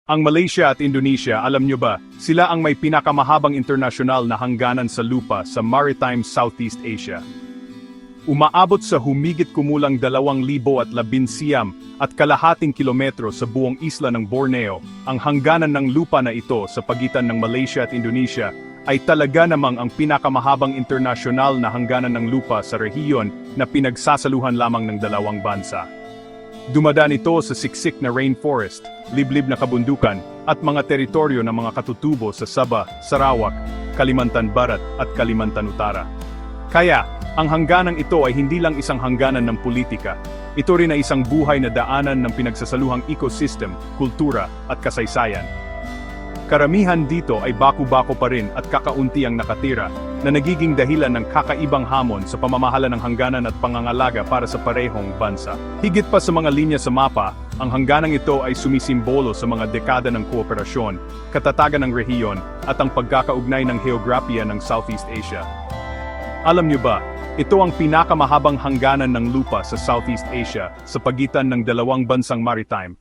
Ang Malaysia at Indonesia, alam nyo ba, sila ang may pinakamahabang internasyonal na hangganan sa lupa sa Maritime Southeast Asia. Umaabot sa humigit kumulang 2,019 at kalahating kilometro sa buong isla ng Borneo. Ang hangganan ng lupa na ito sa pagitan ng Malaysia at Indonesia ay talaga namang ang pinakamahabang internasyonal na hangganan ng lupa sa rehiyon na pinagsasaluhan lamang ng dalawang bansa. Dumadaan ito sa siksik na rainforest, liblib na kabundukan, at mga teritoryo ng mga katutubo sa Sabah, Sarawak, Kalimantan Barat at Kalimantan Utara. Kaya, ang hangganang ito ay hindi lang isang hangganan ng politika, ito rin ay isang buhay na daanan ng pinagsasaluhang ecosystem, kultura at kasaysayan. Karamihan dito ay baku-bako pa rin at kakaunti ang nakatira, na nagiging dahilan ng kakaibang hamon sa pamamahala ng hangganan at pangangalaga para sa parehong bansa. Higit pa sa mga linya sa mapa, ang hangganang ito ay sumisimbolo sa mga dekada ng kooperasyon, katatagan ng rehiyon, at ang pagkakaugnay ng heograpiya ng Southeast Asia. Alam niyo ba, ito ang pinakamahabang hangganan ng lupa sa Southeast Asia sa pagitan ng dalawang bansang maritime.